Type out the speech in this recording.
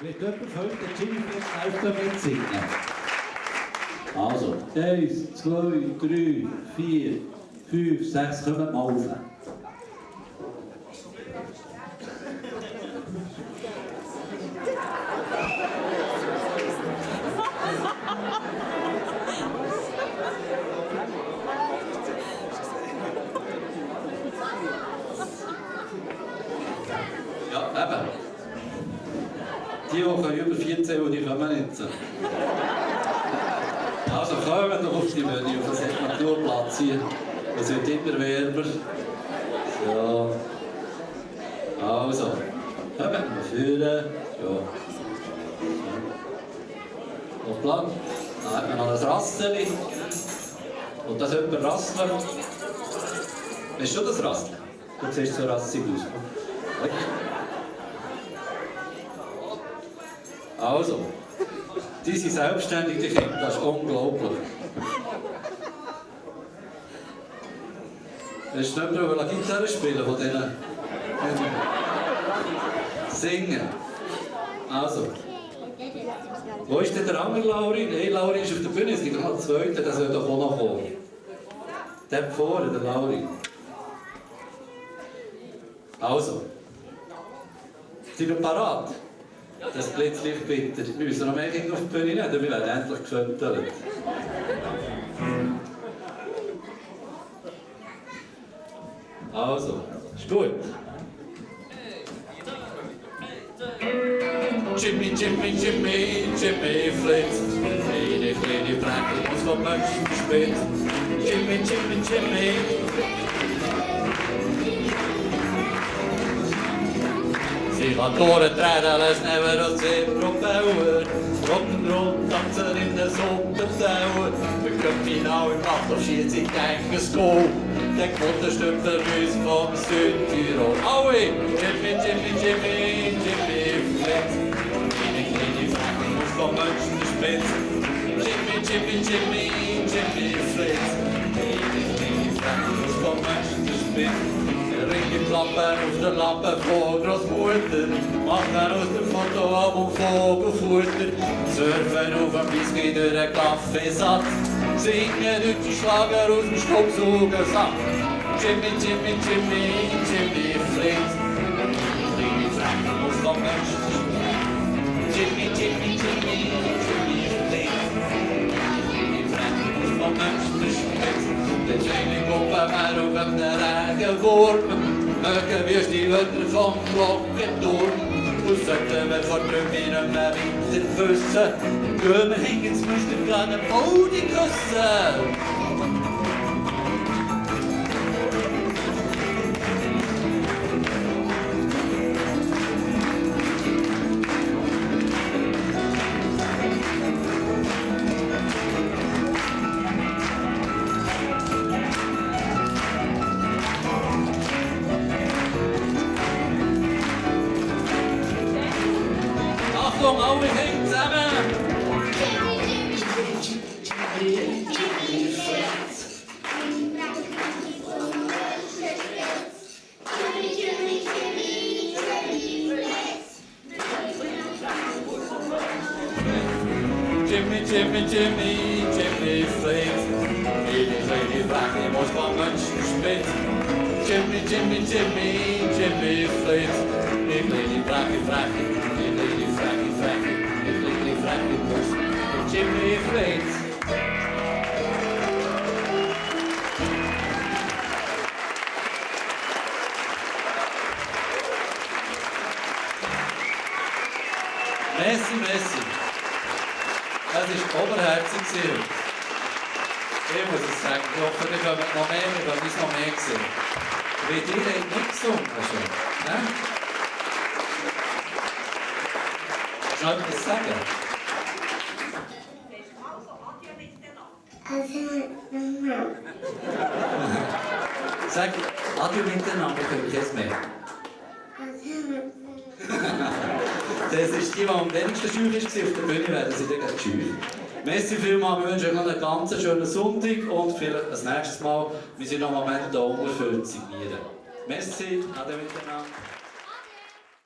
Vielleicht jemand von euch den JimmyFlitz live mitsingen. Also, 1, 2, 3, 4, 5, 6, kommt mal rauf. Ja, eben. Die über 14 und die kommen nicht. Also kommen doch auf die Menü, auf das hat man nur Platz hier. Es wird immer wärmer. So. Also, kommen wir führen. Ja. Auf Plan. Dann hat man noch ein Rasteli. Und das jemand rasteln. Weißt du das Rasteln? Du siehst so rassig aus. Also, die sind selbstständig, die Kinder, das ist unglaublich. Willst du nicht mehr Gitarre spielen von denen? Singen. Also. Wo ist denn der andere Lauri? Nein, Lauri ist auf der Bühne, es gibt noch einen zweiten, der soll doch auch noch kommen. Der vorne, der Lauri. Also. Sind wir parat? Das Blitzlicht bitte. Wir müssen noch mehr Kinder auf die Bühne nehmen, wir werden endlich geschüttelt. Also, ist gut. Jimmy, Jimmy, Jimmy, JimmyFlitz. Kleine, kleine Breckel, was von Menschen spät. Jimmy, Jimmy, Jimmy. Sie gaat door het rijden, is never als ze propellen. Rock'n'roll, dansen in de zon te touwen. We kunnen nou in nacht of schiet zich tegen school. Denk wat de stuk de reus van Zuid-Tirol. Auwe, Jimmy, Jimmy, Jimmy, JimmyFlitz. Die vragen moest van mensen de spits. Jimmy, Jimmy, Jimmy, JimmyFlitz. Die vragen moest van mensen de spits. Ringenklappen auf der Lampe von Großmutter, machen aus dem Fotoalbum Vogelfutter, surfen auf dem Whisky durch den Kaffeesatz, singen deutsche Schlager aus dem Staubsaugersack. Jimmy, Jimmy, Jimmy, JimmyFlitz. Die Frecken muss vom Menschen. Jimmy, Jimmy, Jimmy, JimmyFlitz. Die Frecken muss vom Menschen. De training op maar ook op de eigen wormen. Mögen wir die Wörter vom Glockenturm. Du sagte mir vor 3 Minuten mehr Winterfüsse. Gehen wir hin, jetzt müsst ihr gerne Body küssen. Achtung, alle hängen zusammen! Jimmy, Jimmy, Jimmy, JimmyFlitz. Die Wache muss von Menschen spät. Jimmy, Jimmy, Jimmy, JimmyFlitz. Die Wache, Wache. JimmyFlitz. Messi, Messi. Das war oberherzig. Ich muss es sagen, ich hoffe, wir kommen noch mehr, wir können uns noch mehr sehen. Weil die haben nicht gesungen schon. Ne? Willst du noch etwas sagen? Sag Adieu miteinander, können wir jetzt mehr. Das ist die am wenigsten scheu war auf der Bühne, werden sie dann scheu. Merci vielmals, wir wünschen euch noch einen ganz schönen Sonntag und vielleicht das nächste Mal, wir sind noch einen Moment da unten für signieren. Merci, ade miteinander.